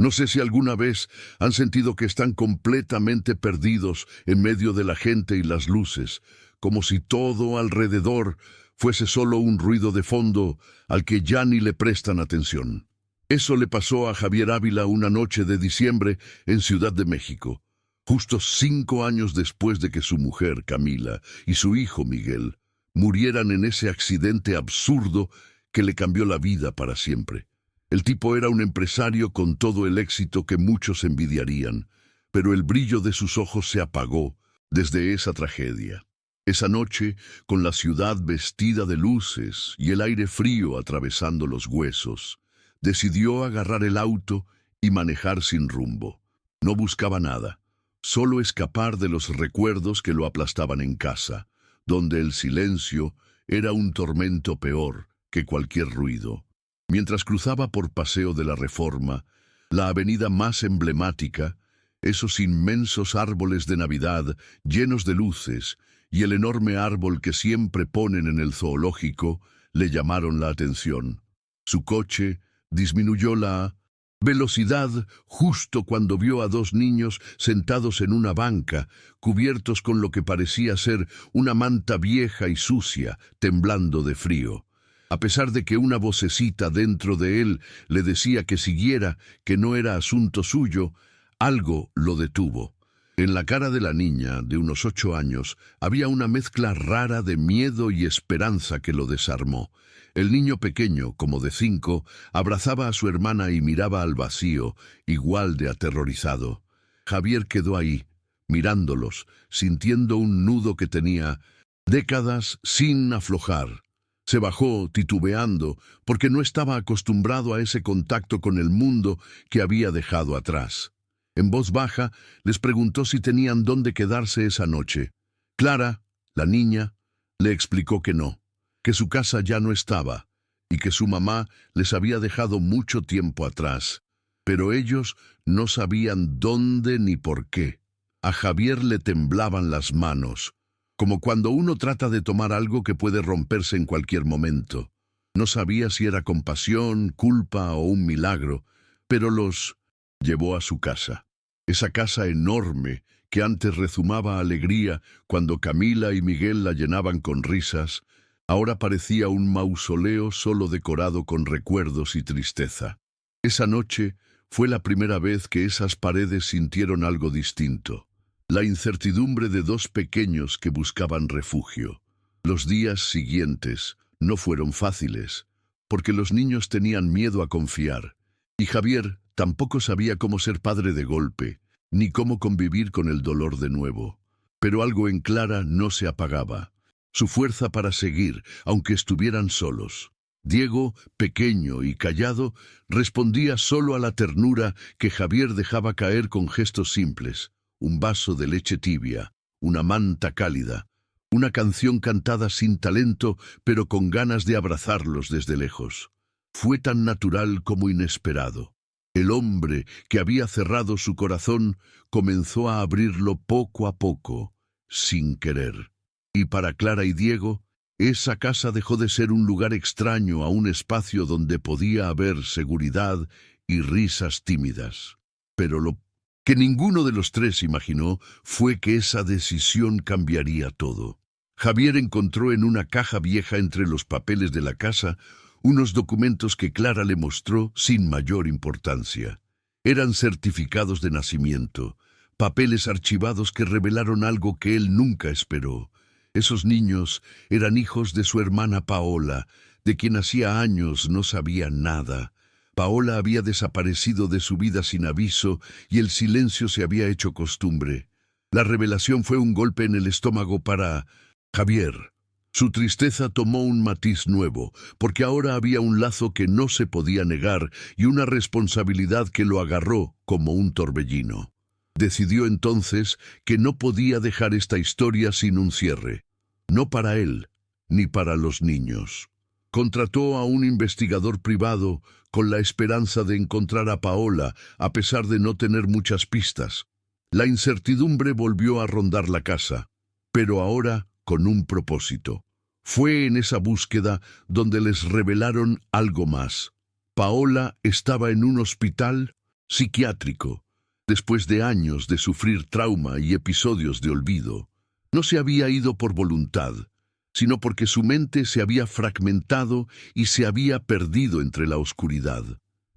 No sé si alguna vez han sentido que están completamente perdidos en medio de la gente y las luces, como si todo alrededor fuese solo un ruido de fondo al que ya ni le prestan atención. Eso le pasó a Javier Ávila una noche de diciembre en Ciudad de México, justo 5 años después de que su mujer, Camila, y su hijo, Miguel, murieran en ese accidente absurdo que le cambió la vida para siempre. El tipo era un empresario con todo el éxito que muchos envidiarían, pero el brillo de sus ojos se apagó desde esa tragedia. Esa noche, con la ciudad vestida de luces y el aire frío atravesando los huesos, decidió agarrar el auto y manejar sin rumbo. No buscaba nada, solo escapar de los recuerdos que lo aplastaban en casa, donde el silencio era un tormento peor que cualquier ruido. Mientras cruzaba por Paseo de la Reforma, la avenida más emblemática, esos inmensos árboles de Navidad llenos de luces y el enorme árbol que siempre ponen en el zoológico le llamaron la atención. Su coche disminuyó la velocidad justo cuando vio a 2 niños sentados en una banca, cubiertos con lo que parecía ser una manta vieja y sucia, temblando de frío. A pesar de que una vocecita dentro de él le decía que siguiera, que no era asunto suyo, algo lo detuvo. En la cara de la niña, de unos 8 años, había una mezcla rara de miedo y esperanza que lo desarmó. El niño pequeño, como de 5, abrazaba a su hermana y miraba al vacío, igual de aterrorizado. Javier quedó ahí, mirándolos, sintiendo un nudo que tenía décadas sin aflojar. Se bajó titubeando porque no estaba acostumbrado a ese contacto con el mundo que había dejado atrás. En voz baja les preguntó si tenían dónde quedarse esa noche. Clara, la niña, le explicó que no, que su casa ya no estaba y que su mamá les había dejado mucho tiempo atrás. Pero ellos no sabían dónde ni por qué. A Javier le temblaban las manos, como cuando uno trata de tomar algo que puede romperse en cualquier momento. No sabía si era compasión, culpa o un milagro, pero los llevó a su casa. Esa casa enorme que antes rezumaba alegría cuando Camila y Miguel la llenaban con risas, ahora parecía un mausoleo solo decorado con recuerdos y tristeza. Esa noche fue la primera vez que esas paredes sintieron algo distinto. La incertidumbre de 2 pequeños que buscaban refugio. Los días siguientes no fueron fáciles, porque los niños tenían miedo a confiar, y Javier tampoco sabía cómo ser padre de golpe, ni cómo convivir con el dolor de nuevo. Pero algo en Clara no se apagaba, su fuerza para seguir, aunque estuvieran solos. Diego, pequeño y callado, respondía solo a la ternura que Javier dejaba caer con gestos simples. Un vaso de leche tibia, una manta cálida, una canción cantada sin talento, pero con ganas de abrazarlos desde lejos. Fue tan natural como inesperado. El hombre que había cerrado su corazón comenzó a abrirlo poco a poco, sin querer. Y para Clara y Diego, esa casa dejó de ser un lugar extraño a un espacio donde podía haber seguridad y risas tímidas. Pero lo que ninguno de los 3 imaginó fue que esa decisión cambiaría todo. Javier encontró en una caja vieja entre los papeles de la casa unos documentos que Clara le mostró sin mayor importancia. Eran certificados de nacimiento, papeles archivados que revelaron algo que él nunca esperó. Esos niños eran hijos de su hermana Paola, de quien hacía años no sabía nada. Paola había desaparecido de su vida sin aviso y el silencio se había hecho costumbre. La revelación fue un golpe en el estómago para Javier. Su tristeza tomó un matiz nuevo, porque ahora había un lazo que no se podía negar y una responsabilidad que lo agarró como un torbellino. Decidió entonces que no podía dejar esta historia sin un cierre, no para él, ni para los niños. Contrató a un investigador privado con la esperanza de encontrar a Paola, a pesar de no tener muchas pistas. La incertidumbre volvió a rondar la casa, pero ahora con un propósito. Fue en esa búsqueda donde les revelaron algo más. Paola estaba en un hospital psiquiátrico, después de años de sufrir trauma y episodios de olvido. No se había ido por voluntad, sino porque su mente se había fragmentado y se había perdido entre la oscuridad.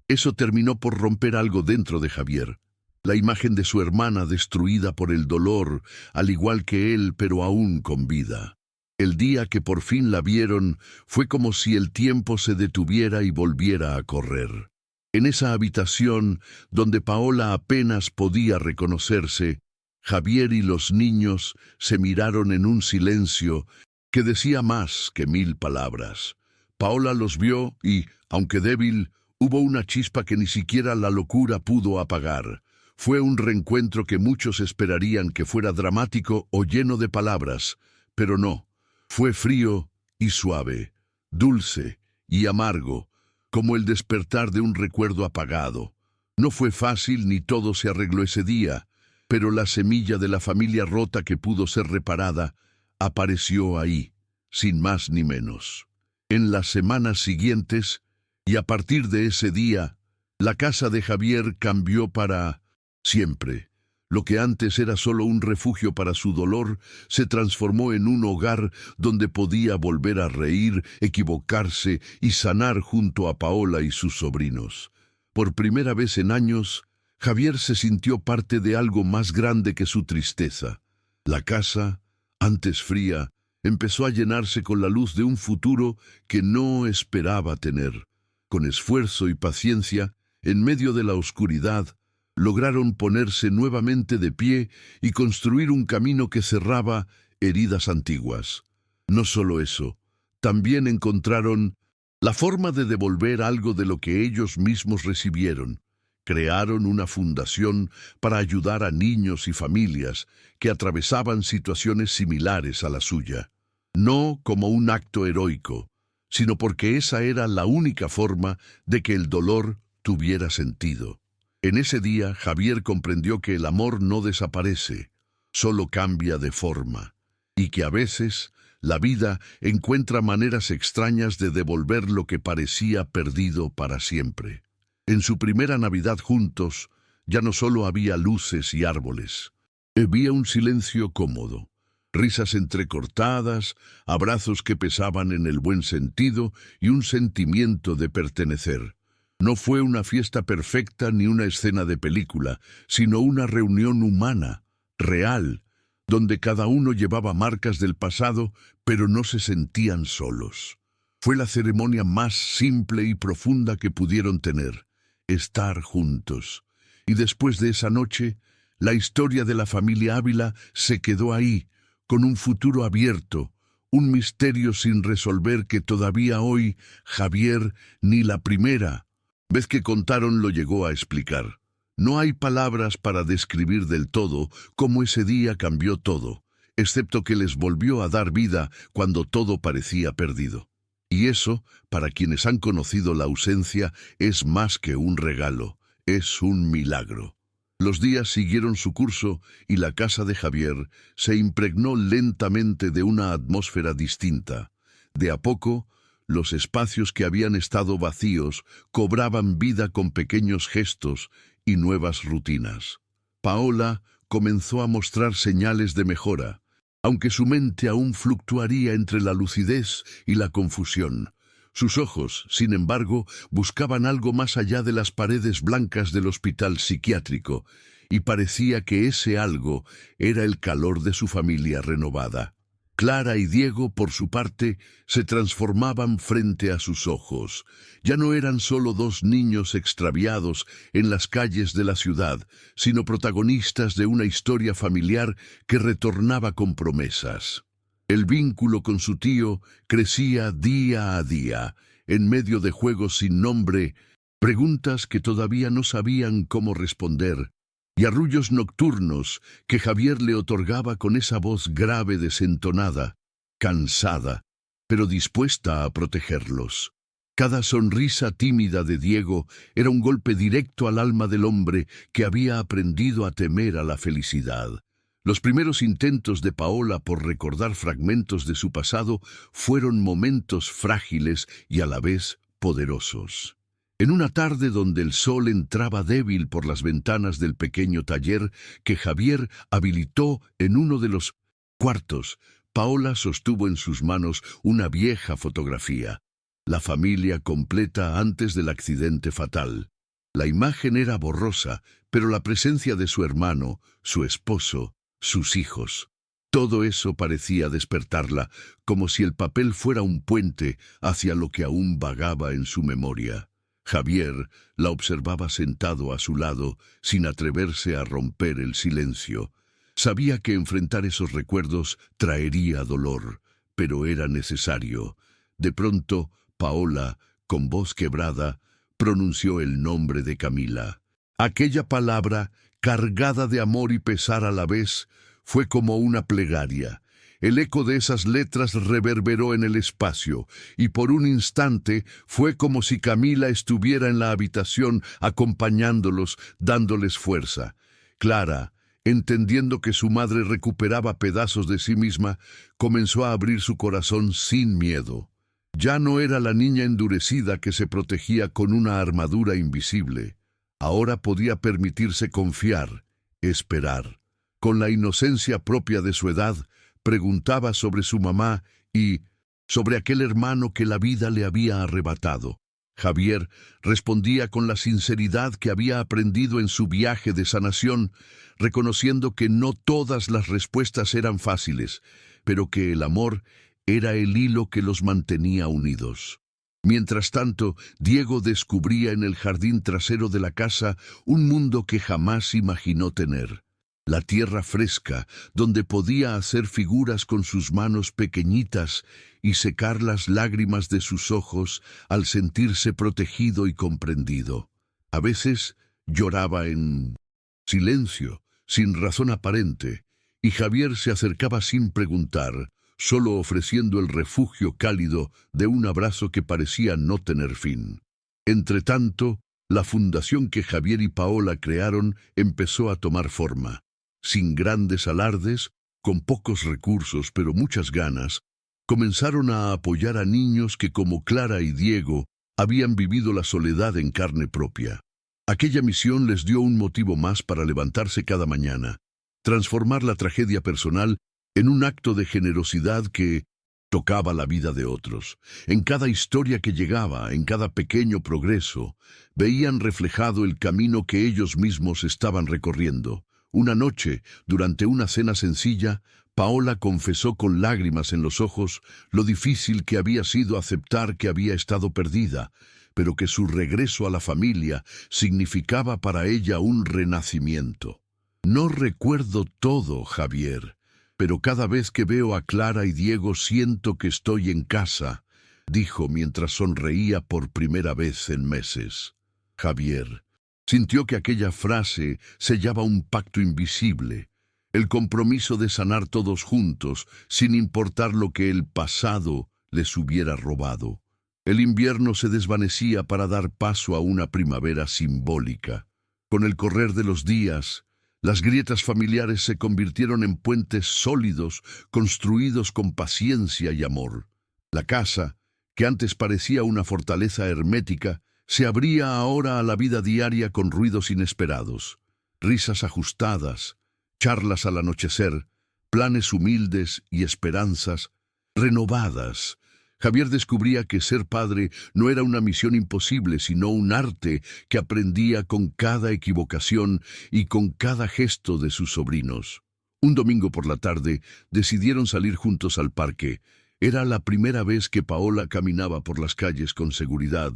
Eso terminó por romper algo dentro de Javier. La imagen de su hermana destruida por el dolor, al igual que él, pero aún con vida. El día que por fin la vieron, fue como si el tiempo se detuviera y volviera a correr. En esa habitación, donde Paola apenas podía reconocerse, Javier y los niños se miraron en un silencio que decía más que 1000 palabras. Paola los vio y, aunque débil, hubo una chispa que ni siquiera la locura pudo apagar. Fue un reencuentro que muchos esperarían que fuera dramático o lleno de palabras, pero no. Fue frío y suave, dulce y amargo, como el despertar de un recuerdo apagado. No fue fácil ni todo se arregló ese día, pero la semilla de la familia rota que pudo ser reparada apareció ahí, sin más ni menos. En las semanas siguientes, y a partir de ese día, la casa de Javier cambió para siempre. Lo que antes era solo un refugio para su dolor, se transformó en un hogar donde podía volver a reír, equivocarse y sanar junto a Paola y sus sobrinos. Por primera vez en años, Javier se sintió parte de algo más grande que su tristeza. La casa, antes fría, empezó a llenarse con la luz de un futuro que no esperaba tener. Con esfuerzo y paciencia, en medio de la oscuridad, lograron ponerse nuevamente de pie y construir un camino que cerraba heridas antiguas. No solo eso, también encontraron la forma de devolver algo de lo que ellos mismos recibieron. Crearon una fundación para ayudar a niños y familias que atravesaban situaciones similares a la suya. No como un acto heroico, sino porque esa era la única forma de que el dolor tuviera sentido. En ese día, Javier comprendió que el amor no desaparece, solo cambia de forma, y que a veces la vida encuentra maneras extrañas de devolver lo que parecía perdido para siempre. En su primera Navidad juntos, ya no solo había luces y árboles. Había un silencio cómodo, risas entrecortadas, abrazos que pesaban en el buen sentido y un sentimiento de pertenecer. No fue una fiesta perfecta ni una escena de película, sino una reunión humana, real, donde cada uno llevaba marcas del pasado, pero no se sentían solos. Fue la ceremonia más simple y profunda que pudieron tener, estar juntos. Y después de esa noche, la historia de la familia Ávila se quedó ahí, con un futuro abierto, un misterio sin resolver que todavía hoy Javier ni la primera vez que contaron lo llegó a explicar. No hay palabras para describir del todo cómo ese día cambió todo, excepto que les volvió a dar vida cuando todo parecía perdido. Y eso, para quienes han conocido la ausencia, es más que un regalo, es un milagro. Los días siguieron su curso y la casa de Javier se impregnó lentamente de una atmósfera distinta. De a poco, los espacios que habían estado vacíos cobraban vida con pequeños gestos y nuevas rutinas. Paola comenzó a mostrar señales de mejora, aunque su mente aún fluctuaría entre la lucidez y la confusión. Sus ojos, sin embargo, buscaban algo más allá de las paredes blancas del hospital psiquiátrico, y parecía que ese algo era el calor de su familia renovada. Clara y Diego, por su parte, se transformaban frente a sus ojos. Ya no eran solo dos niños extraviados en las calles de la ciudad, sino protagonistas de una historia familiar que retornaba con promesas. El vínculo con su tío crecía día a día, en medio de juegos sin nombre, preguntas que todavía no sabían cómo responder, y arrullos nocturnos que Javier le otorgaba con esa voz grave desentonada, cansada, pero dispuesta a protegerlos. Cada sonrisa tímida de Diego era un golpe directo al alma del hombre que había aprendido a temer a la felicidad. Los primeros intentos de Paola por recordar fragmentos de su pasado fueron momentos frágiles y a la vez poderosos. En una tarde donde el sol entraba débil por las ventanas del pequeño taller que Javier habilitó en uno de los cuartos, Paola sostuvo en sus manos una vieja fotografía. La familia completa antes del accidente fatal. La imagen era borrosa, pero la presencia de su hermano, su esposo, sus hijos. Todo eso parecía despertarla, como si el papel fuera un puente hacia lo que aún vagaba en su memoria. Javier la observaba sentado a su lado, sin atreverse a romper el silencio. Sabía que enfrentar esos recuerdos traería dolor, pero era necesario. De pronto, Paola, con voz quebrada, pronunció el nombre de Camila. Aquella palabra, cargada de amor y pesar a la vez, fue como una plegaria. El eco de esas letras reverberó en el espacio, y por un instante fue como si Camila estuviera en la habitación acompañándolos, dándoles fuerza. Clara, entendiendo que su madre recuperaba pedazos de sí misma, comenzó a abrir su corazón sin miedo. Ya no era la niña endurecida que se protegía con una armadura invisible. Ahora podía permitirse confiar, esperar. Con la inocencia propia de su edad, preguntaba sobre su mamá y sobre aquel hermano que la vida le había arrebatado. Javier respondía con la sinceridad que había aprendido en su viaje de sanación, reconociendo que no todas las respuestas eran fáciles, pero que el amor era el hilo que los mantenía unidos. Mientras tanto, Diego descubría en el jardín trasero de la casa un mundo que jamás imaginó tener. La tierra fresca, donde podía hacer figuras con sus manos pequeñitas y secar las lágrimas de sus ojos al sentirse protegido y comprendido. A veces lloraba en silencio, sin razón aparente, y Javier se acercaba sin preguntar, solo ofreciendo el refugio cálido de un abrazo que parecía no tener fin. Entretanto, la fundación que Javier y Paola crearon empezó a tomar forma. Sin grandes alardes, con pocos recursos pero muchas ganas, comenzaron a apoyar a niños que como Clara y Diego habían vivido la soledad en carne propia. Aquella misión les dio un motivo más para levantarse cada mañana, transformar la tragedia personal en un acto de generosidad que tocaba la vida de otros. En cada historia que llegaba, en cada pequeño progreso, veían reflejado el camino que ellos mismos estaban recorriendo. Una noche, durante una cena sencilla, Paola confesó con lágrimas en los ojos lo difícil que había sido aceptar que había estado perdida, pero que su regreso a la familia significaba para ella un renacimiento. No recuerdo todo, Javier, pero cada vez que veo a Clara y Diego siento que estoy en casa, dijo mientras sonreía por primera vez en meses. Javier sintió que aquella frase sellaba un pacto invisible, el compromiso de sanar todos juntos, sin importar lo que el pasado les hubiera robado. El invierno se desvanecía para dar paso a una primavera simbólica. Con el correr de los días, las grietas familiares se convirtieron en puentes sólidos, construidos con paciencia y amor. La casa, que antes parecía una fortaleza hermética, se abría ahora a la vida diaria con ruidos inesperados, risas ajustadas, charlas al anochecer, planes humildes y esperanzas renovadas. Javier descubría que ser padre no era una misión imposible, sino un arte que aprendía con cada equivocación y con cada gesto de sus sobrinos. Un domingo por la tarde decidieron salir juntos al parque. Era la primera vez que Paola caminaba por las calles con seguridad,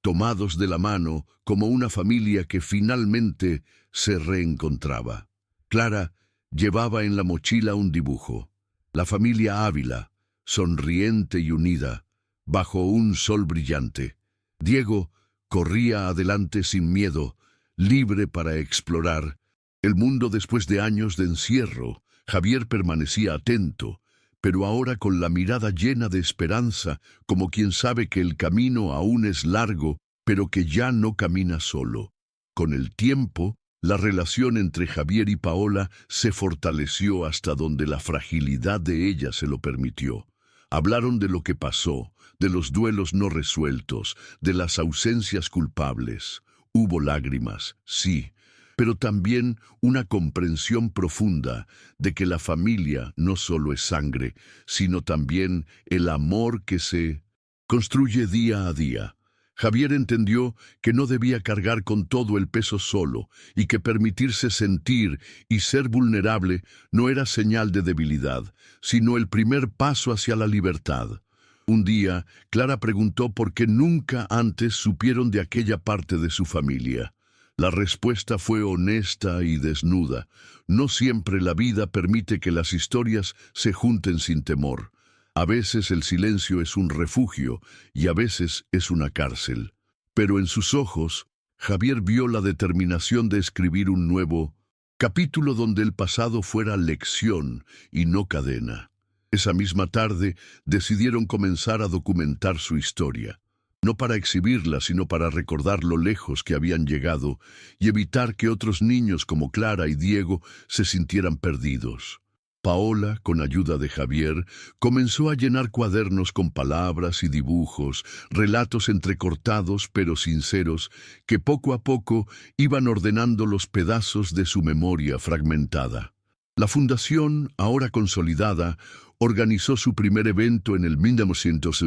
tomados de la mano como una familia que finalmente se reencontraba. Clara llevaba en la mochila un dibujo. La familia Ávila, sonriente y unida, bajo un sol brillante. Diego corría adelante sin miedo, libre para explorar. El mundo después de años de encierro. Javier permanecía atento, pero ahora con la mirada llena de esperanza, como quien sabe que el camino aún es largo, pero que ya no camina solo. Con el tiempo, la relación entre Javier y Paola se fortaleció hasta donde la fragilidad de ella se lo permitió. Hablaron de lo que pasó, de los duelos no resueltos, de las ausencias culpables. Hubo lágrimas, sí, pero también una comprensión profunda de que la familia no solo es sangre, sino también el amor que se construye día a día. Javier entendió que no debía cargar con todo el peso solo y que permitirse sentir y ser vulnerable no era señal de debilidad, sino el primer paso hacia la libertad. Un día, Clara preguntó por qué nunca antes supieron de aquella parte de su familia. La respuesta fue honesta y desnuda. No siempre la vida permite que las historias se junten sin temor. A veces el silencio es un refugio y a veces es una cárcel. Pero en sus ojos, Javier vio la determinación de escribir un nuevo capítulo donde el pasado fuera lección y no cadena. Esa misma tarde decidieron comenzar a documentar su historia, no para exhibirla, sino para recordar lo lejos que habían llegado y evitar que otros niños como Clara y Diego se sintieran perdidos. Paola, con ayuda de Javier, comenzó a llenar cuadernos con palabras y dibujos, relatos entrecortados pero sinceros, que poco a poco iban ordenando los pedazos de su memoria fragmentada. La fundación, ahora consolidada, organizó su primer evento en el 1900,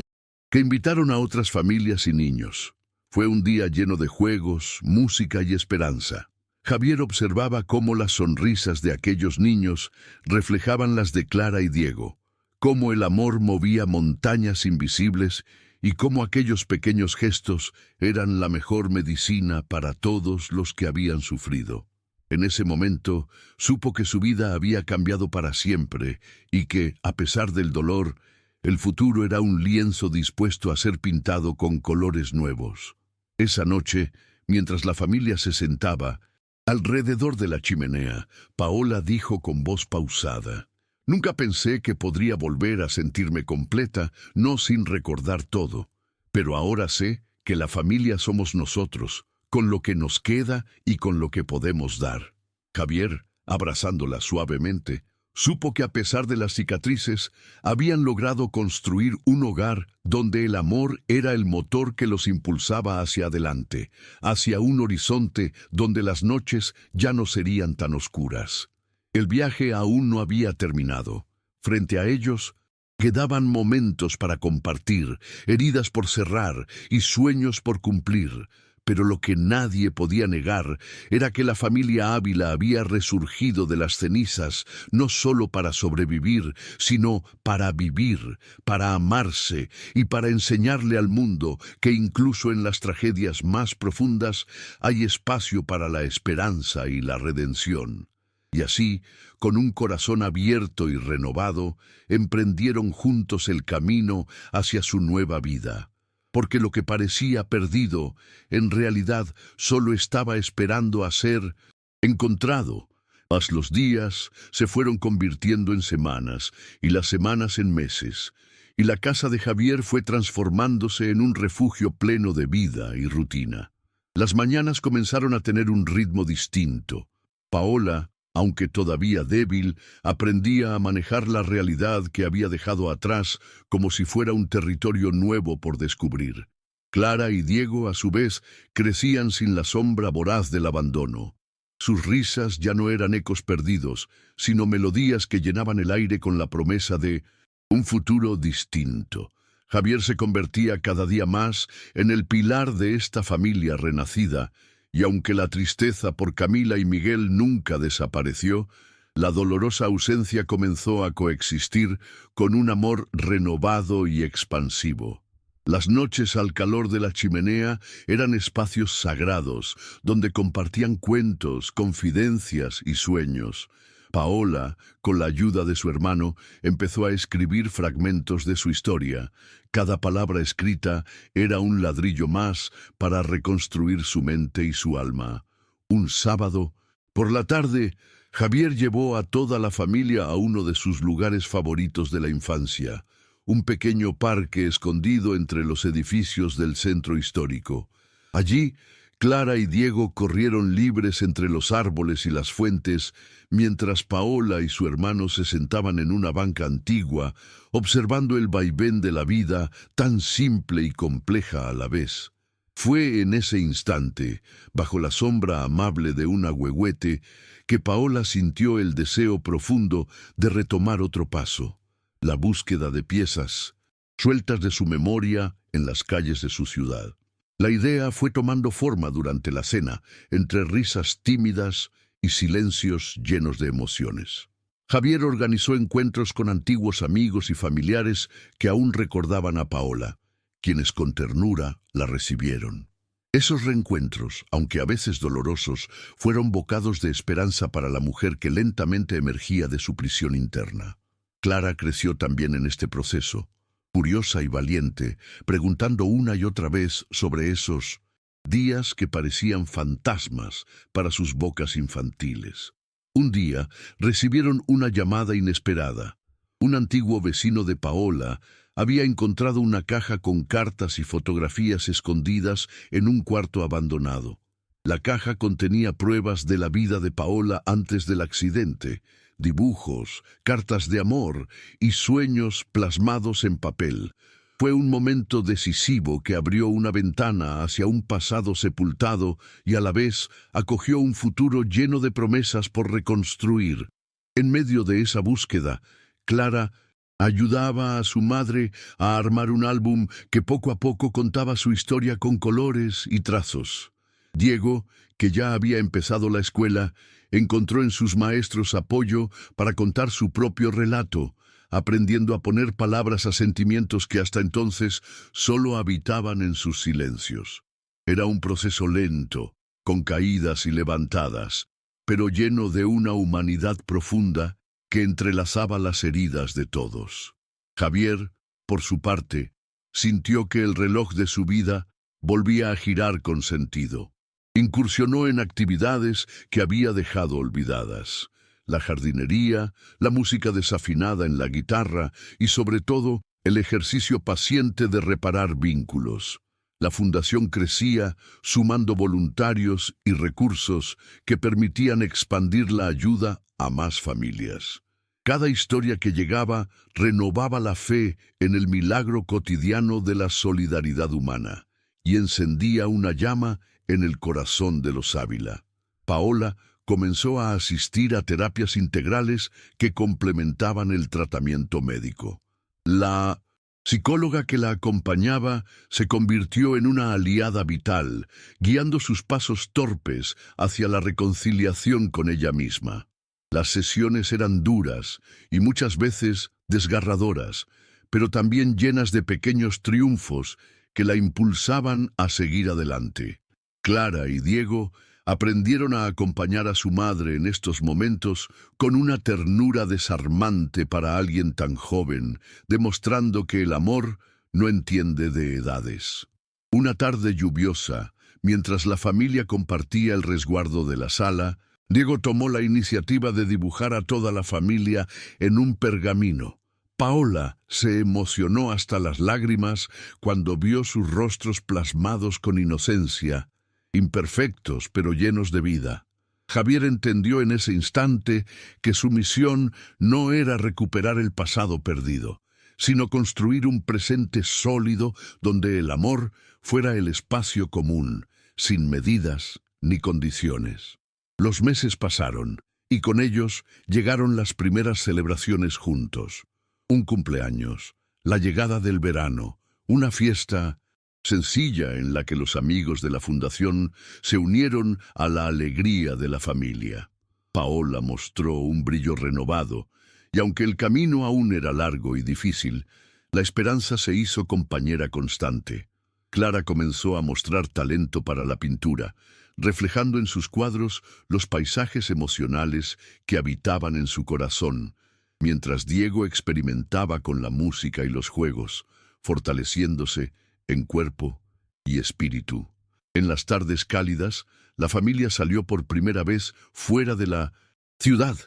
que invitaron a otras familias y niños. Fue un día lleno de juegos, música y esperanza. Javier observaba cómo las sonrisas de aquellos niños reflejaban las de Clara y Diego, cómo el amor movía montañas invisibles y cómo aquellos pequeños gestos eran la mejor medicina para todos los que habían sufrido. En ese momento, supo que su vida había cambiado para siempre y que, a pesar del dolor, el futuro era un lienzo dispuesto a ser pintado con colores nuevos. Esa noche, mientras la familia se sentaba alrededor de la chimenea, Paola dijo con voz pausada: «Nunca pensé que podría volver a sentirme completa, no sin recordar todo. Pero ahora sé que la familia somos nosotros, con lo que nos queda y con lo que podemos dar». Javier, abrazándola suavemente, supo que a pesar de las cicatrices, habían logrado construir un hogar donde el amor era el motor que los impulsaba hacia adelante, hacia un horizonte donde las noches ya no serían tan oscuras. El viaje aún no había terminado. Frente a ellos, quedaban momentos para compartir, heridas por cerrar y sueños por cumplir. Pero lo que nadie podía negar era que la familia Ávila había resurgido de las cenizas no solo para sobrevivir, sino para vivir, para amarse y para enseñarle al mundo que incluso en las tragedias más profundas hay espacio para la esperanza y la redención. Y así, con un corazón abierto y renovado, emprendieron juntos el camino hacia su nueva vida. Porque lo que parecía perdido, en realidad solo estaba esperando a ser encontrado. Mas los días se fueron convirtiendo en semanas, y las semanas en meses, y la casa de Javier fue transformándose en un refugio pleno de vida y rutina. Las mañanas comenzaron a tener un ritmo distinto. Paola, aunque todavía débil, aprendía a manejar la realidad que había dejado atrás como si fuera un territorio nuevo por descubrir. Clara y Diego, a su vez, crecían sin la sombra voraz del abandono. Sus risas ya no eran ecos perdidos, sino melodías que llenaban el aire con la promesa de un futuro distinto. Javier se convertía cada día más en el pilar de esta familia renacida, y aunque la tristeza por Camila y Miguel nunca desapareció, la dolorosa ausencia comenzó a coexistir con un amor renovado y expansivo. Las noches al calor de la chimenea eran espacios sagrados, donde compartían cuentos, confidencias y sueños. Paola, con la ayuda de su hermano, empezó a escribir fragmentos de su historia. Cada palabra escrita era un ladrillo más para reconstruir su mente y su alma. Un sábado, por la tarde, Javier llevó a toda la familia a uno de sus lugares favoritos de la infancia, un pequeño parque escondido entre los edificios del centro histórico. Allí, Clara y Diego corrieron libres entre los árboles y las fuentes, mientras Paola y su hermano se sentaban en una banca antigua, observando el vaivén de la vida, tan simple y compleja a la vez. Fue en ese instante, bajo la sombra amable de un ahuehuete, que Paola sintió el deseo profundo de retomar otro paso, la búsqueda de piezas, sueltas de su memoria en las calles de su ciudad. La idea fue tomando forma durante la cena, entre risas tímidas y silencios llenos de emociones. Javier organizó encuentros con antiguos amigos y familiares que aún recordaban a Paola, quienes con ternura la recibieron. Esos reencuentros, aunque a veces dolorosos, fueron bocados de esperanza para la mujer que lentamente emergía de su prisión interna. Clara creció también en este proceso, curiosa y valiente, preguntando una y otra vez sobre esos días que parecían fantasmas para sus bocas infantiles. Un día recibieron una llamada inesperada. Un antiguo vecino de Paola había encontrado una caja con cartas y fotografías escondidas en un cuarto abandonado. La caja contenía pruebas de la vida de Paola antes del accidente, dibujos, cartas de amor y sueños plasmados en papel. Fue un momento decisivo que abrió una ventana hacia un pasado sepultado y a la vez acogió un futuro lleno de promesas por reconstruir. En medio de esa búsqueda, Clara ayudaba a su madre a armar un álbum que poco a poco contaba su historia con colores y trazos. Diego, que ya había empezado la escuela, encontró en sus maestros apoyo para contar su propio relato, aprendiendo a poner palabras a sentimientos que hasta entonces solo habitaban en sus silencios. Era un proceso lento, con caídas y levantadas, pero lleno de una humanidad profunda que entrelazaba las heridas de todos. Javier, por su parte, sintió que el reloj de su vida volvía a girar con sentido. Incursionó en actividades que había dejado olvidadas: la jardinería, la música desafinada en la guitarra y, sobre todo, el ejercicio paciente de reparar vínculos. La fundación crecía, sumando voluntarios y recursos que permitían expandir la ayuda a más familias. Cada historia que llegaba renovaba la fe en el milagro cotidiano de la solidaridad humana y encendía una llama en el corazón de los Ávila. Paola comenzó a asistir a terapias integrales que complementaban el tratamiento médico. La psicóloga que la acompañaba se convirtió en una aliada vital, guiando sus pasos torpes hacia la reconciliación con ella misma. Las sesiones eran duras y muchas veces desgarradoras, pero también llenas de pequeños triunfos que la impulsaban a seguir adelante. Clara y Diego aprendieron a acompañar a su madre en estos momentos con una ternura desarmante para alguien tan joven, demostrando que el amor no entiende de edades. Una tarde lluviosa, mientras la familia compartía el resguardo de la sala, Diego tomó la iniciativa de dibujar a toda la familia en un pergamino. Paola se emocionó hasta las lágrimas cuando vio sus rostros plasmados con inocencia, imperfectos pero llenos de vida. Javier entendió en ese instante que su misión no era recuperar el pasado perdido, sino construir un presente sólido donde el amor fuera el espacio común, sin medidas ni condiciones. Los meses pasaron, y con ellos llegaron las primeras celebraciones juntos. Un cumpleaños, la llegada del verano, una fiesta sencilla en la que los amigos de la fundación se unieron a la alegría de la familia. Paola mostró un brillo renovado, y aunque el camino aún era largo y difícil, la esperanza se hizo compañera constante. Clara comenzó a mostrar talento para la pintura, reflejando en sus cuadros los paisajes emocionales que habitaban en su corazón, mientras Diego experimentaba con la música y los juegos, fortaleciéndose en cuerpo y espíritu. En las tardes cálidas, la familia salió por primera vez fuera de la ciudad.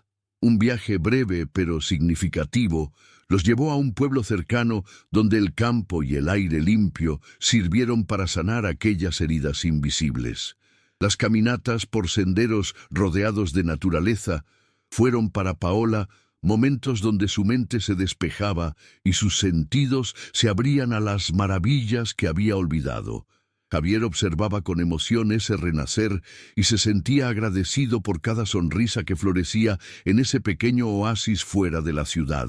Un viaje breve pero significativo los llevó a un pueblo cercano donde el campo y el aire limpio sirvieron para sanar aquellas heridas invisibles. Las caminatas por senderos rodeados de naturaleza fueron para Paola momentos donde su mente se despejaba y sus sentidos se abrían a las maravillas que había olvidado. Javier observaba con emoción ese renacer y se sentía agradecido por cada sonrisa que florecía en ese pequeño oasis fuera de la ciudad.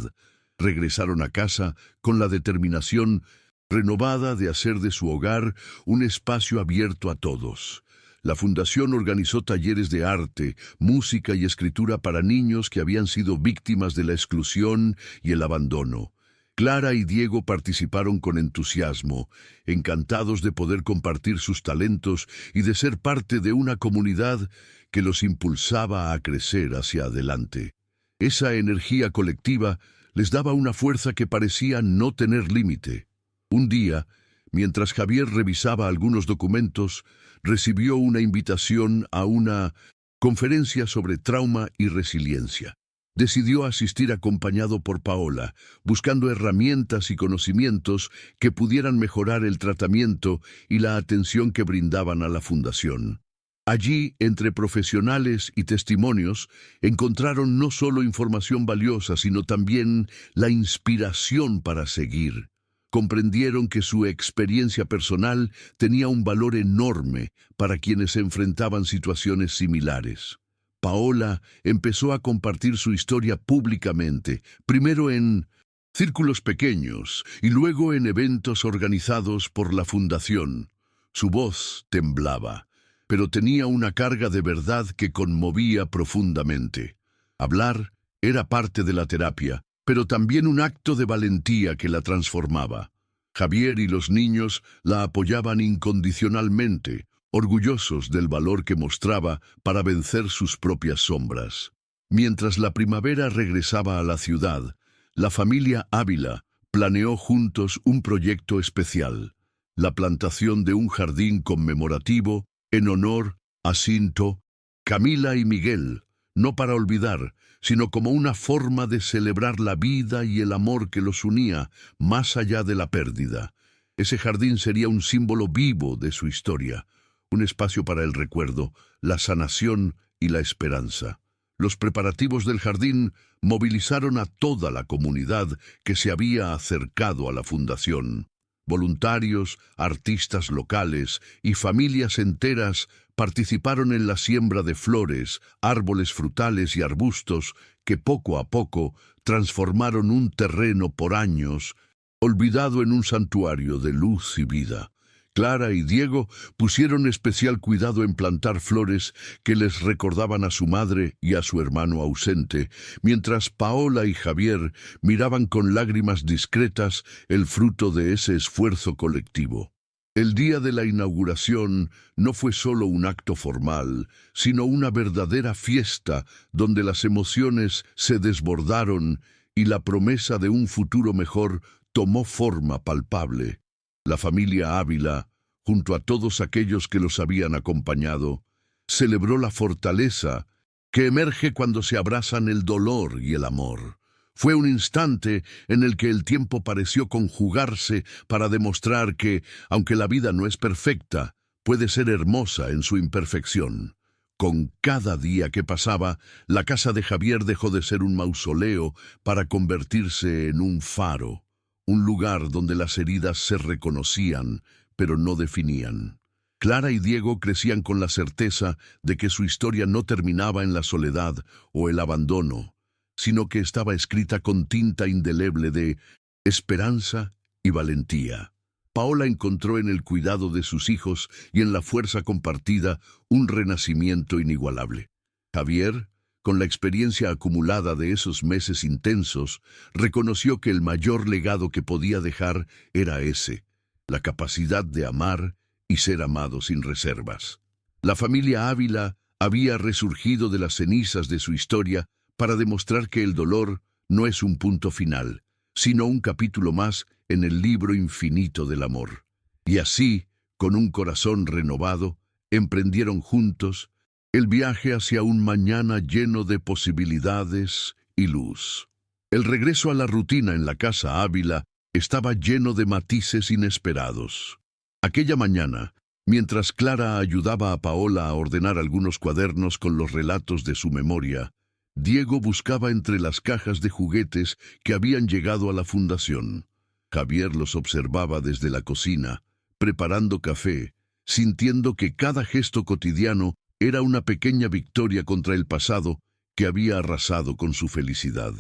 Regresaron a casa con la determinación renovada de hacer de su hogar un espacio abierto a todos. La fundación organizó talleres de arte, música y escritura para niños que habían sido víctimas de la exclusión y el abandono. Clara y Diego participaron con entusiasmo, encantados de poder compartir sus talentos y de ser parte de una comunidad que los impulsaba a crecer hacia adelante. Esa energía colectiva les daba una fuerza que parecía no tener límite. Un día, mientras Javier revisaba algunos documentos, recibió una invitación a una conferencia sobre trauma y resiliencia. Decidió asistir acompañado por Paola, buscando herramientas y conocimientos que pudieran mejorar el tratamiento y la atención que brindaban a la fundación. Allí, entre profesionales y testimonios, encontraron no solo información valiosa, sino también la inspiración para seguir. Comprendieron que su experiencia personal tenía un valor enorme para quienes enfrentaban situaciones similares. Paola empezó a compartir su historia públicamente, primero en círculos pequeños y luego en eventos organizados por la fundación. Su voz temblaba, pero tenía una carga de verdad que conmovía profundamente. Hablar era parte de la terapia, pero también un acto de valentía que la transformaba. Javier y los niños la apoyaban incondicionalmente, orgullosos del valor que mostraba para vencer sus propias sombras. Mientras la primavera regresaba a la ciudad, la familia Ávila planeó juntos un proyecto especial, la plantación de un jardín conmemorativo en honor a Cinto, Camila y Miguel, no para olvidar, sino como una forma de celebrar la vida y el amor que los unía más allá de la pérdida. Ese jardín sería un símbolo vivo de su historia, un espacio para el recuerdo, la sanación y la esperanza. Los preparativos del jardín movilizaron a toda la comunidad que se había acercado a la fundación. Voluntarios, artistas locales y familias enteras participaron en la siembra de flores, árboles frutales y arbustos que poco a poco transformaron un terreno por años olvidado en un santuario de luz y vida. Clara y Diego pusieron especial cuidado en plantar flores que les recordaban a su madre y a su hermano ausente, mientras Paola y Javier miraban con lágrimas discretas el fruto de ese esfuerzo colectivo. El día de la inauguración no fue solo un acto formal, sino una verdadera fiesta donde las emociones se desbordaron y la promesa de un futuro mejor tomó forma palpable. La familia Ávila, junto a todos aquellos que los habían acompañado, celebró la fortaleza que emerge cuando se abrazan el dolor y el amor. Fue un instante en el que el tiempo pareció conjugarse para demostrar que, aunque la vida no es perfecta, puede ser hermosa en su imperfección. Con cada día que pasaba, la casa de Javier dejó de ser un mausoleo para convertirse en un faro. Un lugar donde las heridas se reconocían, pero no definían. Clara y Diego crecían con la certeza de que su historia no terminaba en la soledad o el abandono, sino que estaba escrita con tinta indeleble de esperanza y valentía. Paola encontró en el cuidado de sus hijos y en la fuerza compartida un renacimiento inigualable. Javier, con la experiencia acumulada de esos meses intensos, reconoció que el mayor legado que podía dejar era ese, la capacidad de amar y ser amado sin reservas. La familia Ávila había resurgido de las cenizas de su historia para demostrar que el dolor no es un punto final, sino un capítulo más en el libro infinito del amor. Y así, con un corazón renovado, emprendieron juntos el viaje hacia un mañana lleno de posibilidades y luz. El regreso a la rutina en la casa Ávila estaba lleno de matices inesperados. Aquella mañana, Mientras Clara ayudaba a Paola a ordenar algunos cuadernos con los relatos de su memoria, Diego buscaba entre las cajas de juguetes que habían llegado a la fundación. Javier los observaba desde la cocina, preparando café, sintiendo que cada gesto cotidiano era una pequeña victoria contra el pasado que había arrasado con su felicidad.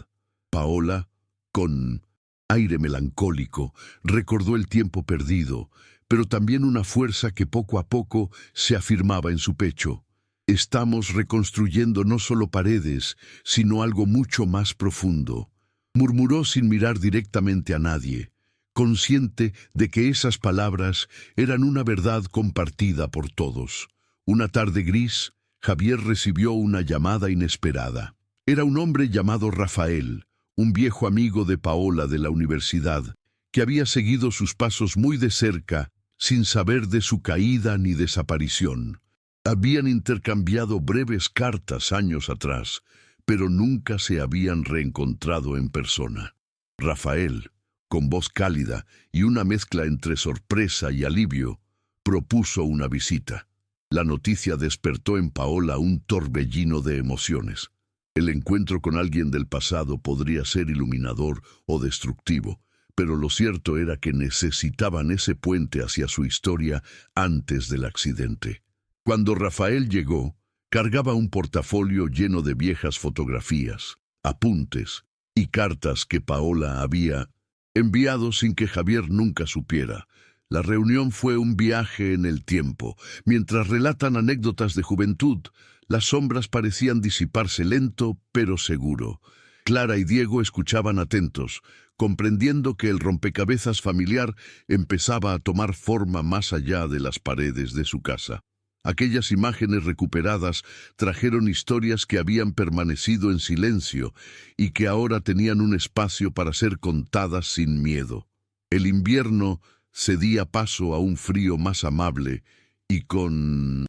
Paola, con aire melancólico, recordó el tiempo perdido, pero también una fuerza que poco a poco se afirmaba en su pecho. Estamos reconstruyendo no solo paredes, sino algo mucho más profundo, murmuró sin mirar directamente a nadie, consciente de que esas palabras eran una verdad compartida por todos. Una tarde gris, Javier recibió una llamada inesperada. Era un hombre llamado Rafael, un viejo amigo de Paola de la universidad, que había seguido sus pasos muy de cerca, sin saber de su caída ni desaparición. Habían intercambiado breves cartas años atrás, pero nunca se habían reencontrado en persona. Rafael, con voz cálida y una mezcla entre sorpresa y alivio, propuso una visita. La noticia despertó en Paola un torbellino de emociones. El encuentro con alguien del pasado podría ser iluminador o destructivo, pero lo cierto era que necesitaban ese puente hacia su historia antes del accidente. Cuando Rafael llegó, cargaba un portafolio lleno de viejas fotografías, apuntes y cartas que Paola había enviado sin que Javier nunca supiera. La reunión fue un viaje en el tiempo. Mientras relatan anécdotas de juventud, las sombras parecían disiparse lento pero seguro. Clara y Diego escuchaban atentos, comprendiendo que el rompecabezas familiar empezaba a tomar forma más allá de las paredes de su casa. Aquellas imágenes recuperadas trajeron historias que habían permanecido en silencio y que ahora tenían un espacio para ser contadas sin miedo. El invierno cedía paso a un frío más amable y con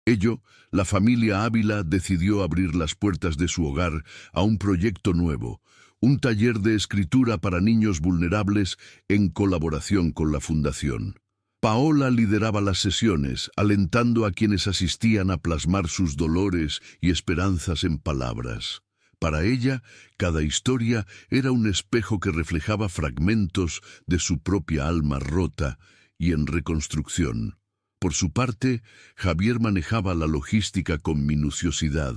ello, la familia Ávila decidió abrir las puertas de su hogar a un proyecto nuevo, un taller de escritura para niños vulnerables en colaboración con la Fundación. Paola lideraba las sesiones, alentando a quienes asistían a plasmar sus dolores y esperanzas en palabras. Para ella, cada historia era un espejo que reflejaba fragmentos de su propia alma rota y en reconstrucción. Por su parte, Javier manejaba la logística con minuciosidad,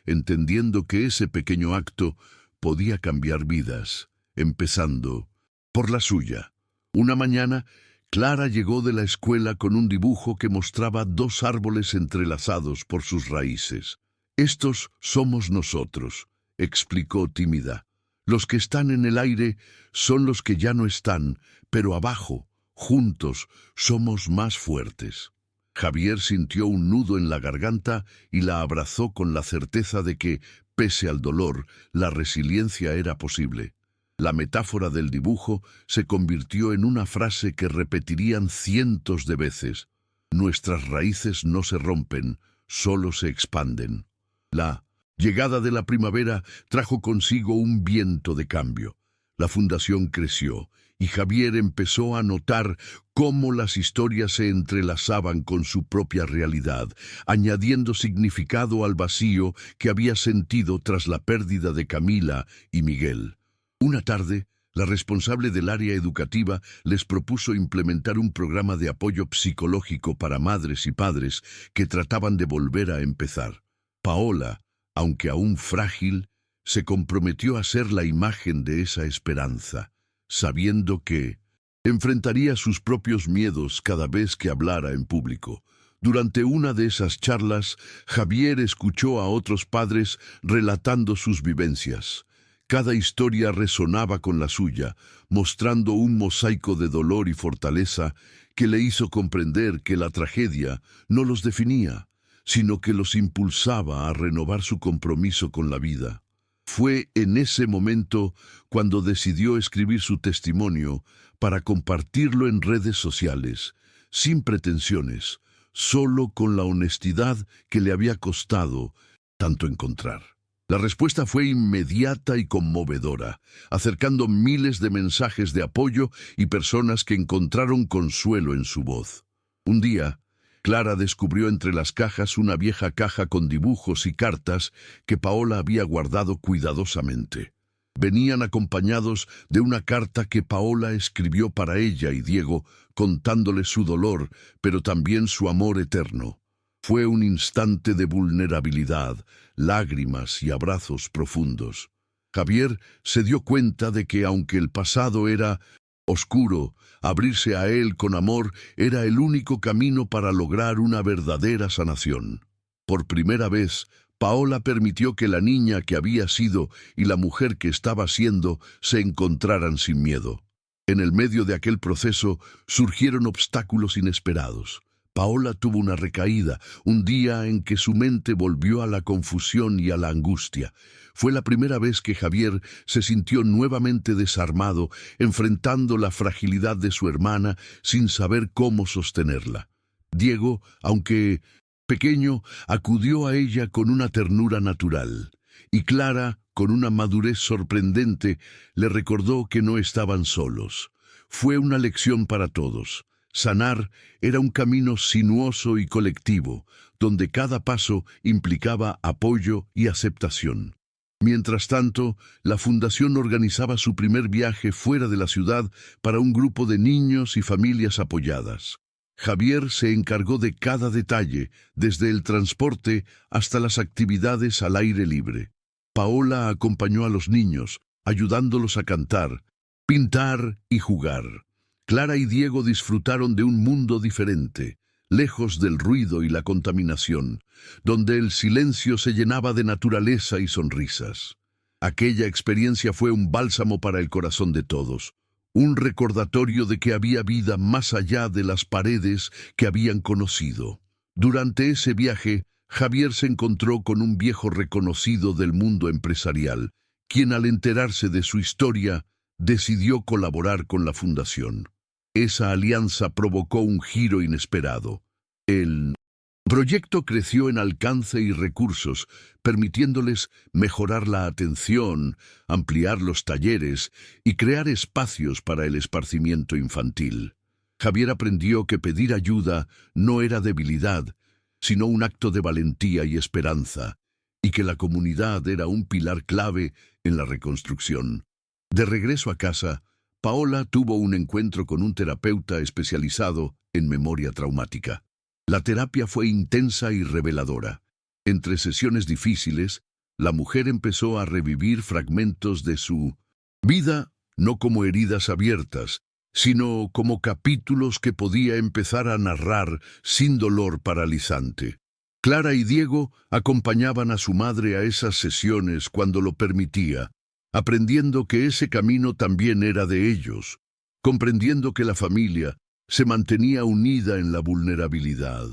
entendiendo que ese pequeño acto podía cambiar vidas, empezando por la suya. Una mañana, Clara llegó de la escuela con un dibujo que mostraba dos árboles entrelazados por sus raíces. «Estos somos nosotros», explicó tímida. «Los que están en el aire son los que ya no están, pero abajo, juntos, somos más fuertes». Javier sintió un nudo en la garganta y la abrazó con la certeza de que, pese al dolor, la resiliencia era posible. La metáfora del dibujo se convirtió en una frase que repetirían cientos de veces. Nuestras raíces no se rompen, solo se expanden. La llegada de la primavera trajo consigo un viento de cambio. La fundación creció y Javier empezó a notar cómo las historias se entrelazaban con su propia realidad, añadiendo significado al vacío que había sentido tras la pérdida de Camila y Miguel. Una tarde, la responsable del área educativa les propuso implementar un programa de apoyo psicológico para madres y padres que trataban de volver a empezar. Paola, aunque aún frágil, se comprometió a ser la imagen de esa esperanza, sabiendo que enfrentaría sus propios miedos cada vez que hablara en público. Durante una de esas charlas, Javier escuchó a otros padres relatando sus vivencias. Cada historia resonaba con la suya, mostrando un mosaico de dolor y fortaleza que le hizo comprender que la tragedia no los definía, sino que los impulsaba a renovar su compromiso con la vida. Fue en ese momento cuando decidió escribir su testimonio para compartirlo en redes sociales, sin pretensiones, solo con la honestidad que le había costado tanto encontrar. La respuesta fue inmediata y conmovedora, acercando miles de mensajes de apoyo y personas que encontraron consuelo en su voz. Un día, Clara descubrió entre las cajas una vieja caja con dibujos y cartas que Paola había guardado cuidadosamente. Venían acompañados de una carta que Paola escribió para ella y Diego, contándole su dolor, pero también su amor eterno. Fue un instante de vulnerabilidad, lágrimas y abrazos profundos. Javier se dio cuenta de que aunque el pasado era oscuro, abrirse a él con amor era el único camino para lograr una verdadera sanación. Por primera vez, Paola permitió que la niña que había sido y la mujer que estaba siendo se encontraran sin miedo. En el medio de aquel proceso surgieron obstáculos inesperados. Paola tuvo una recaída, un día en que su mente volvió a la confusión y a la angustia. Fue la primera vez que Javier se sintió nuevamente desarmado, enfrentando la fragilidad de su hermana sin saber cómo sostenerla. Diego, aunque pequeño, acudió a ella con una ternura natural, y Clara, con una madurez sorprendente, le recordó que no estaban solos. Fue una lección para todos. Sanar era un camino sinuoso y colectivo, donde cada paso implicaba apoyo y aceptación. Mientras tanto, la fundación organizaba su primer viaje fuera de la ciudad para un grupo de niños y familias apoyadas. Javier se encargó de cada detalle, desde el transporte hasta las actividades al aire libre. Paola acompañó a los niños, ayudándolos a cantar, pintar y jugar. Clara y Diego disfrutaron de un mundo diferente, lejos del ruido y la contaminación, donde el silencio se llenaba de naturaleza y sonrisas. Aquella experiencia fue un bálsamo para el corazón de todos, un recordatorio de que había vida más allá de las paredes que habían conocido. Durante ese viaje, Javier se encontró con un viejo reconocido del mundo empresarial, quien al enterarse de su historia, decidió colaborar con la fundación. Esa alianza provocó un giro inesperado. El proyecto creció en alcance y recursos, permitiéndoles mejorar la atención, ampliar los talleres y crear espacios para el esparcimiento infantil. Javier aprendió que pedir ayuda no era debilidad, sino un acto de valentía y esperanza, y que la comunidad era un pilar clave en la reconstrucción. De regreso a casa, Paola tuvo un encuentro con un terapeuta especializado en memoria traumática. La terapia fue intensa y reveladora. Entre sesiones difíciles, la mujer empezó a revivir fragmentos de su vida, no como heridas abiertas, sino como capítulos que podía empezar a narrar sin dolor paralizante. Clara y Diego acompañaban a su madre a esas sesiones cuando lo permitía, aprendiendo que ese camino también era de ellos, comprendiendo que la familia se mantenía unida en la vulnerabilidad.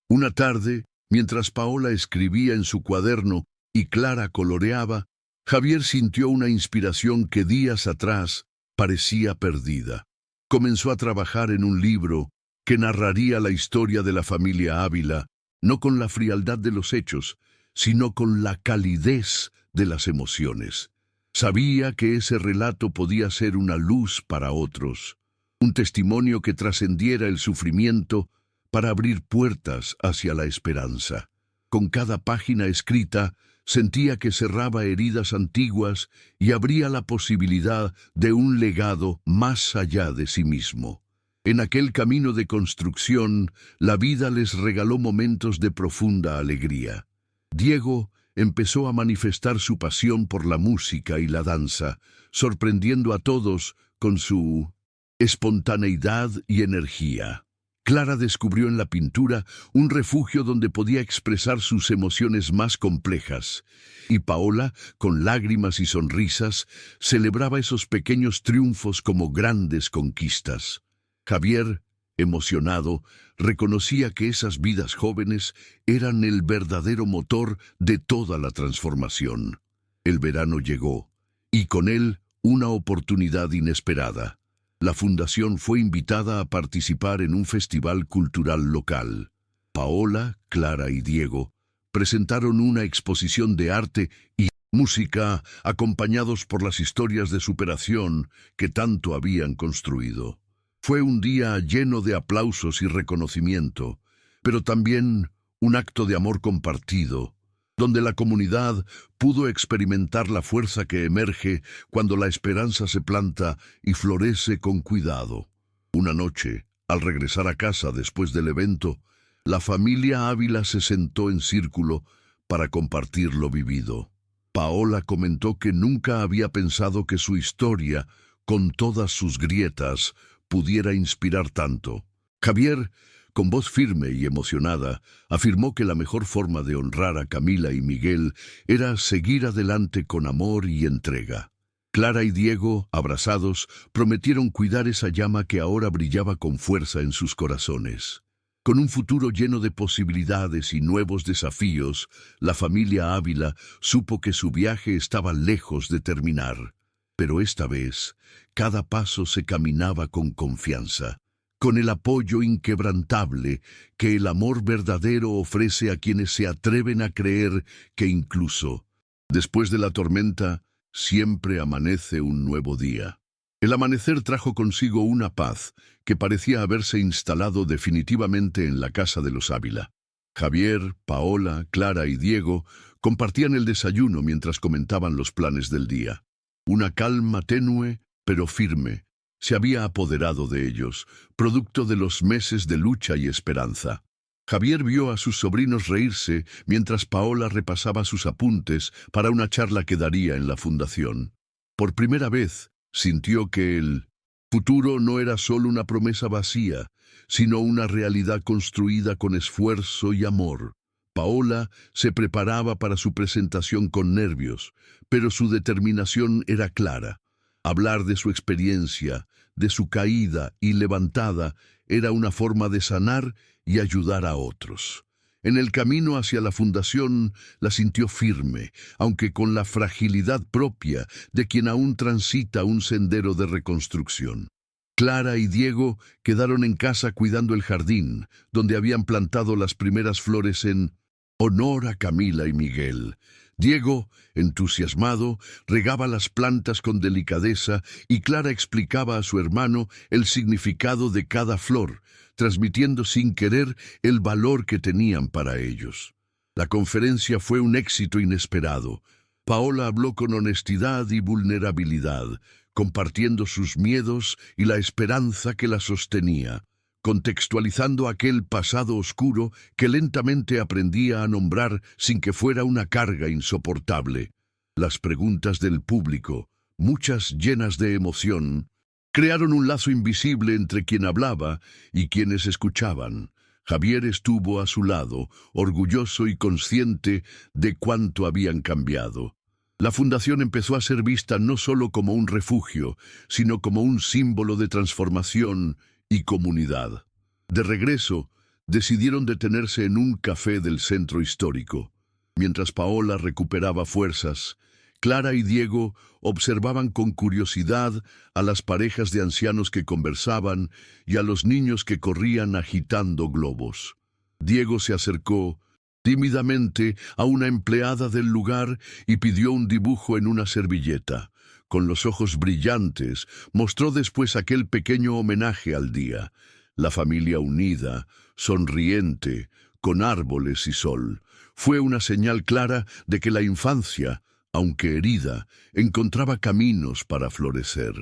Una tarde, mientras Paola escribía en su cuaderno y Clara coloreaba, Javier sintió una inspiración que días atrás parecía perdida. Comenzó a trabajar en un libro que narraría la historia de la familia Ávila, no con la frialdad de los hechos, sino con la calidez de las emociones. Sabía que ese relato podía ser una luz para otros, un testimonio que trascendiera el sufrimiento para abrir puertas hacia la esperanza. Con cada página escrita, sentía que cerraba heridas antiguas y abría la posibilidad de un legado más allá de sí mismo. En aquel camino de construcción, la vida les regaló momentos de profunda alegría. Diego empezó a manifestar su pasión por la música y la danza, sorprendiendo a todos con su espontaneidad y energía. Clara descubrió en la pintura un refugio donde podía expresar sus emociones más complejas, y Paola, con lágrimas y sonrisas, celebraba esos pequeños triunfos como grandes conquistas. Javier, emocionado, reconocía que esas vidas jóvenes eran el verdadero motor de toda la transformación. El verano llegó, y con él una oportunidad inesperada. La fundación fue invitada a participar en un festival cultural local. Paola, Clara y Diego presentaron una exposición de arte y música acompañados por las historias de superación que tanto habían construido. Fue un día lleno de aplausos y reconocimiento, pero también un acto de amor compartido, donde la comunidad pudo experimentar la fuerza que emerge cuando la esperanza se planta y florece con cuidado. Una noche, al regresar a casa después del evento, la familia Ávila se sentó en círculo para compartir lo vivido. Paola comentó que nunca había pensado que su historia, con todas sus grietas, pudiera inspirar tanto. Javier, con voz firme y emocionada, afirmó que la mejor forma de honrar a Camila y Miguel era seguir adelante con amor y entrega. Clara y Diego, abrazados, prometieron cuidar esa llama que ahora brillaba con fuerza en sus corazones. Con un futuro lleno de posibilidades y nuevos desafíos, la familia Ávila supo que su viaje estaba lejos de terminar. Pero esta vez, cada paso se caminaba con confianza, con el apoyo inquebrantable que el amor verdadero ofrece a quienes se atreven a creer que incluso después de la tormenta, siempre amanece un nuevo día. El amanecer trajo consigo una paz que parecía haberse instalado definitivamente en la casa de los Ávila. Javier, Paola, Clara y Diego compartían el desayuno mientras comentaban los planes del día. Una calma tenue, pero firme, se había apoderado de ellos, producto de los meses de lucha y esperanza. Javier vio a sus sobrinos reírse mientras Paola repasaba sus apuntes para una charla que daría en la fundación. Por primera vez, sintió que el futuro no era solo una promesa vacía, sino una realidad construida con esfuerzo y amor. Paola se preparaba para su presentación con nervios, pero su determinación era clara. Hablar de su experiencia, de su caída y levantada, era una forma de sanar y ayudar a otros. En el camino hacia la fundación la sintió firme, aunque con la fragilidad propia de quien aún transita un sendero de reconstrucción. Clara y Diego quedaron en casa cuidando el jardín, donde habían plantado las primeras flores en honor a Camila y Miguel. Diego, entusiasmado, regaba las plantas con delicadeza y Clara explicaba a su hermano el significado de cada flor, transmitiendo sin querer el valor que tenían para ellos. La conferencia fue un éxito inesperado. Paola habló con honestidad y vulnerabilidad, compartiendo sus miedos y la esperanza que la sostenía, contextualizando aquel pasado oscuro que lentamente aprendía a nombrar sin que fuera una carga insoportable. Las preguntas del público, muchas llenas de emoción, crearon un lazo invisible entre quien hablaba y quienes escuchaban. Javier estuvo a su lado, orgulloso y consciente de cuánto habían cambiado. La fundación empezó a ser vista no solo como un refugio, sino como un símbolo de transformación y comunidad. De regreso, decidieron detenerse en un café del centro histórico. Mientras Paola recuperaba fuerzas, Clara y Diego observaban con curiosidad a las parejas de ancianos que conversaban y a los niños que corrían agitando globos. Diego se acercó tímidamente a una empleada del lugar y pidió un dibujo en una servilleta. Con los ojos brillantes, mostró después aquel pequeño homenaje al día. La familia unida, sonriente, con árboles y sol. Fue una señal clara de que la infancia, aunque herida, encontraba caminos para florecer.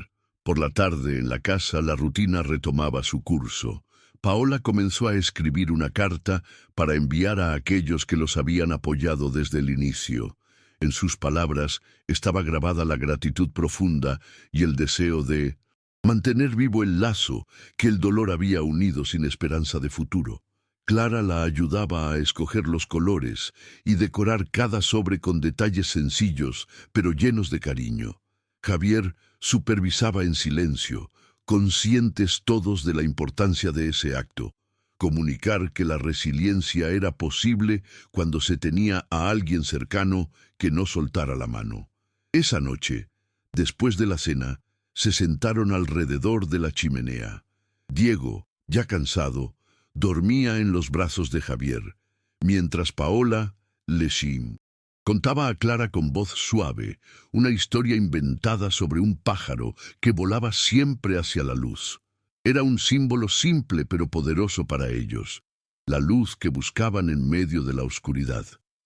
Por la tarde, en la casa, la rutina retomaba su curso. Paola comenzó a escribir una carta para enviar a aquellos que los habían apoyado desde el inicio. En sus palabras estaba grabada la gratitud profunda y el deseo de mantener vivo el lazo que el dolor había unido sin esperanza de futuro. Clara la ayudaba a escoger los colores y decorar cada sobre con detalles sencillos, pero llenos de cariño. Javier supervisaba en silencio, conscientes todos de la importancia de ese acto. Comunicar que la resiliencia era posible cuando se tenía a alguien cercano que no soltara la mano. Esa noche, después de la cena, se sentaron alrededor de la chimenea. Diego, ya cansado, dormía en los brazos de Javier, mientras Paola, Leshim, contaba a Clara con voz suave una historia inventada sobre un pájaro que volaba siempre hacia la luz. Era un símbolo simple pero poderoso para ellos. la luz que buscaban en medio de la oscuridad.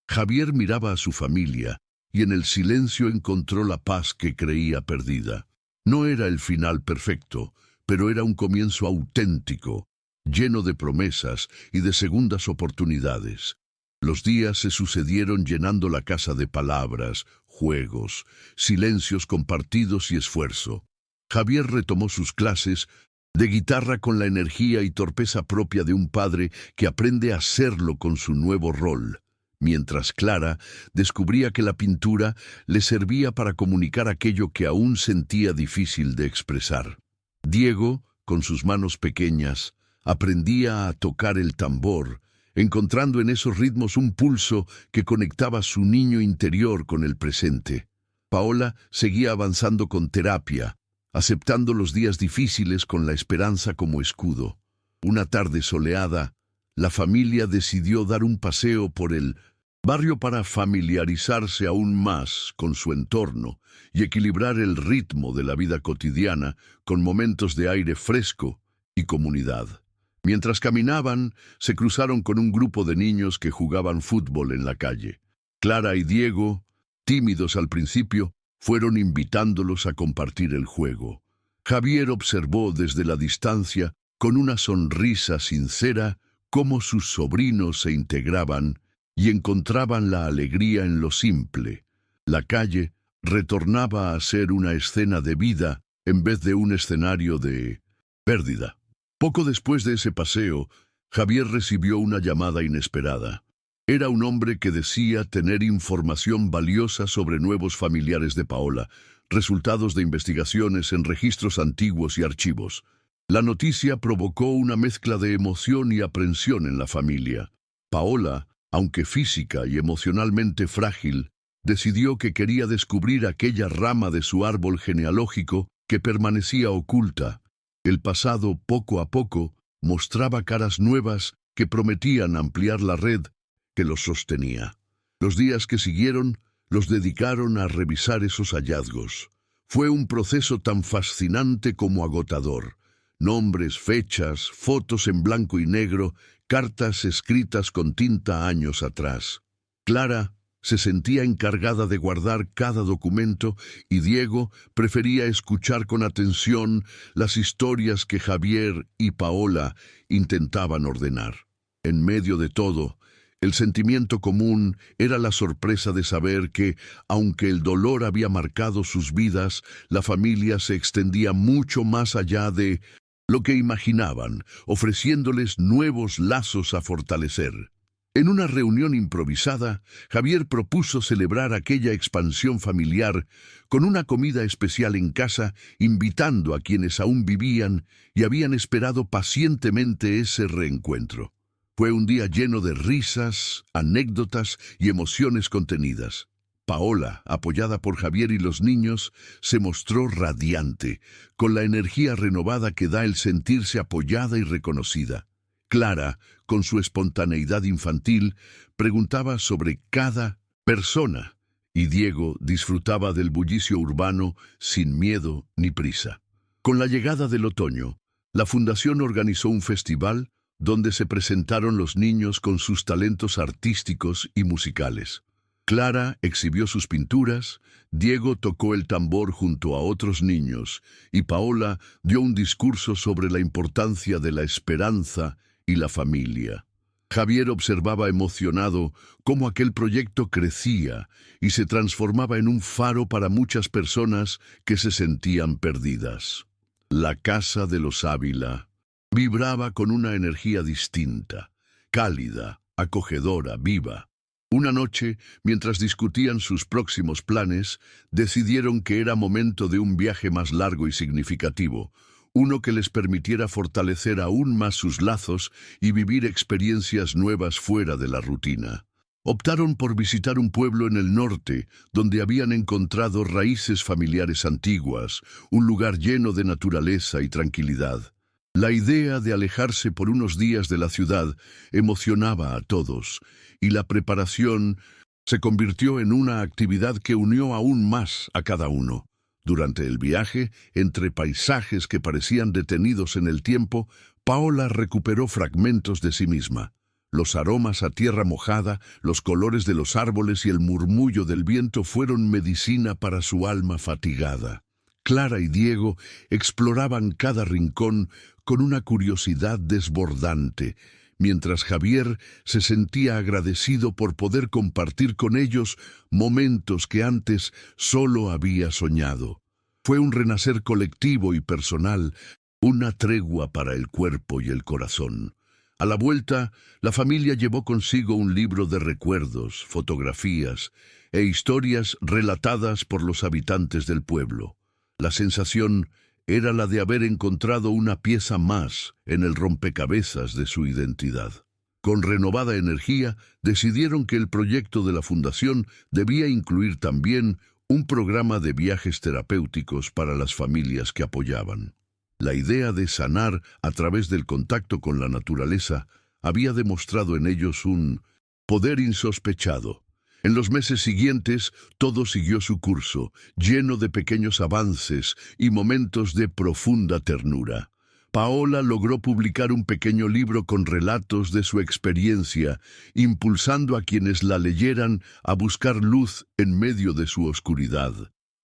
Javier miraba a su familia y en el silencio encontró la paz que creía perdida. No era el final perfecto, pero era un comienzo auténtico, lleno de promesas y de segundas oportunidades. Los días se sucedieron llenando la casa de palabras, juegos, silencios compartidos y esfuerzo. Javier retomó sus clases de guitarra con la energía y torpeza propia de un padre que aprende a hacerlo con su nuevo rol, mientras Clara descubría que la pintura le servía para comunicar aquello que aún sentía difícil de expresar. Diego, con sus manos pequeñas, aprendía a tocar el tambor, encontrando en esos ritmos un pulso que conectaba su niño interior con el presente. Paola seguía avanzando con terapia, aceptando los días difíciles con la esperanza como escudo. Una tarde soleada, la familia decidió dar un paseo por el barrio para familiarizarse aún más con su entorno y equilibrar el ritmo de la vida cotidiana con momentos de aire fresco y comunidad. Mientras caminaban, se cruzaron con un grupo de niños que jugaban fútbol en la calle. Clara y Diego, tímidos al principio, fueron invitándolos a compartir el juego. Javier observó desde la distancia, con una sonrisa sincera, cómo sus sobrinos se integraban y encontraban la alegría en lo simple. La calle retornaba a ser una escena de vida en vez de un escenario de pérdida. Poco después de ese paseo, Javier recibió una llamada inesperada. Era un hombre que decía tener información valiosa sobre nuevos familiares de Paola, resultados de investigaciones en registros antiguos y archivos. La noticia provocó una mezcla de emoción y aprensión en la familia. Paola, aunque física y emocionalmente frágil, decidió que quería descubrir aquella rama de su árbol genealógico que permanecía oculta. El pasado, poco a poco, mostraba caras nuevas que prometían ampliar la red que los sostenía. Los días que siguieron los dedicaron a revisar esos hallazgos. Fue un proceso tan fascinante como agotador. Nombres, fechas, fotos en blanco y negro, cartas escritas con tinta años atrás. Clara se sentía encargada de guardar cada documento y Diego prefería escuchar con atención las historias que Javier y Paola intentaban ordenar. En medio de todo, el sentimiento común era la sorpresa de saber que, aunque el dolor había marcado sus vidas, la familia se extendía mucho más allá de lo que imaginaban, ofreciéndoles nuevos lazos a fortalecer. En una reunión improvisada, Javier propuso celebrar aquella expansión familiar con una comida especial en casa, invitando a quienes aún vivían y habían esperado pacientemente ese reencuentro. Fue un día lleno de risas, anécdotas y emociones contenidas. Paola, apoyada por Javier y los niños, se mostró radiante, con la energía renovada que da el sentirse apoyada y reconocida. Clara, con su espontaneidad infantil, preguntaba sobre cada persona, y Diego disfrutaba del bullicio urbano sin miedo ni prisa. Con la llegada del otoño, la fundación organizó un festival donde se presentaron los niños con sus talentos artísticos y musicales. Clara exhibió sus pinturas, Diego tocó el tambor junto a otros niños y Paola dio un discurso sobre la importancia de la esperanza y la familia. Javier observaba emocionado cómo aquel proyecto crecía y se transformaba en un faro para muchas personas que se sentían perdidas. La casa de los Ávila vibraba con una energía distinta, cálida, acogedora, viva. Una noche, mientras discutían sus próximos planes, decidieron que era momento de un viaje más largo y significativo, uno que les permitiera fortalecer aún más sus lazos y vivir experiencias nuevas fuera de la rutina. Optaron por visitar un pueblo en el norte, donde habían encontrado raíces familiares antiguas, un lugar lleno de naturaleza y tranquilidad. La idea de alejarse por unos días de la ciudad emocionaba a todos, y la preparación se convirtió en una actividad que unió aún más a cada uno. Durante el viaje, entre paisajes que parecían detenidos en el tiempo, Paola recuperó fragmentos de sí misma. Los aromas a tierra mojada, los colores de los árboles y el murmullo del viento fueron medicina para su alma fatigada. Clara y Diego exploraban cada rincón con una curiosidad desbordante, mientras Javier se sentía agradecido por poder compartir con ellos momentos que antes solo había soñado. Fue un renacer colectivo y personal, una tregua para el cuerpo y el corazón. A la vuelta, la familia llevó consigo un libro de recuerdos, fotografías e historias relatadas por los habitantes del pueblo. La sensación era la de haber encontrado una pieza más en el rompecabezas de su identidad. Con renovada energía, decidieron que el proyecto de la fundación debía incluir también un programa de viajes terapéuticos para las familias que apoyaban. La idea de sanar a través del contacto con la naturaleza había demostrado en ellos un poder insospechado. En los meses siguientes, todo siguió su curso, lleno de pequeños avances y momentos de profunda ternura. Paola logró publicar un pequeño libro con relatos de su experiencia, impulsando a quienes la leyeran a buscar luz en medio de su oscuridad.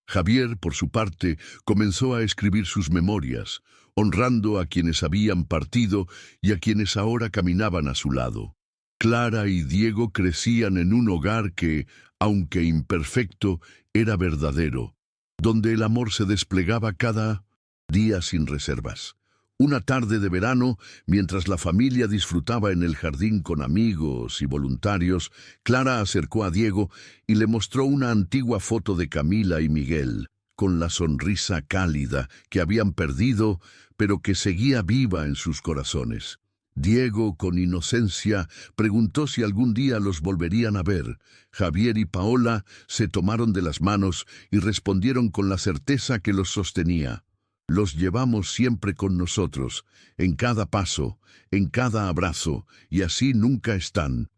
Javier, por su parte, comenzó a escribir sus memorias, honrando a quienes habían partido y a quienes ahora caminaban a su lado. Clara y Diego crecían en un hogar que, aunque imperfecto, era verdadero, donde el amor se desplegaba cada día sin reservas. Una tarde de verano, mientras la familia disfrutaba en el jardín con amigos y voluntarios, Clara acercó a Diego y le mostró una antigua foto de Camila y Miguel, con la sonrisa cálida que habían perdido, pero que seguía viva en sus corazones. Diego, con inocencia, preguntó si algún día los volverían a ver. Javier y Paola se tomaron de las manos y respondieron con la certeza que los sostenía. Los llevamos siempre con nosotros, en cada paso, en cada abrazo, y así nunca están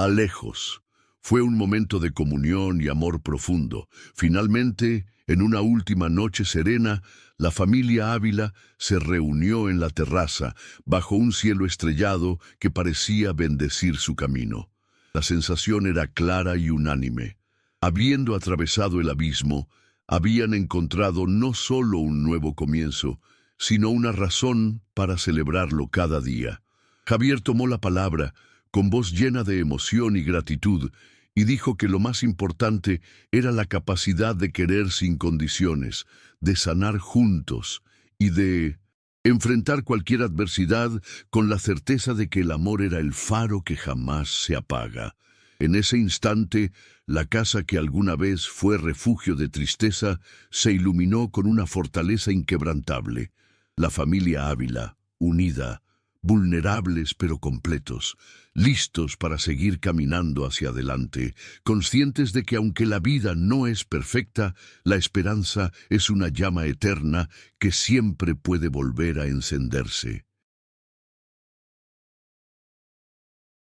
lejos. Fue un momento de comunión y amor profundo. Finalmente, en una última noche serena, la familia Ávila se reunió en la terraza, bajo un cielo estrellado que parecía bendecir su camino. La sensación era clara y unánime. Habiendo atravesado el abismo, habían encontrado no solo un nuevo comienzo, sino una razón para celebrarlo cada día. Javier tomó la palabra, con voz llena de emoción y gratitud, y dijo que lo más importante era la capacidad de querer sin condiciones, de sanar juntos y de enfrentar cualquier adversidad con la certeza de que el amor era el faro que jamás se apaga. En ese instante, la casa que alguna vez fue refugio de tristeza se iluminó con una fortaleza inquebrantable. La familia Ávila, unida, vulnerables pero completos, listos para seguir caminando hacia adelante, conscientes de que aunque la vida no es perfecta, la esperanza es una llama eterna que siempre puede volver a encenderse.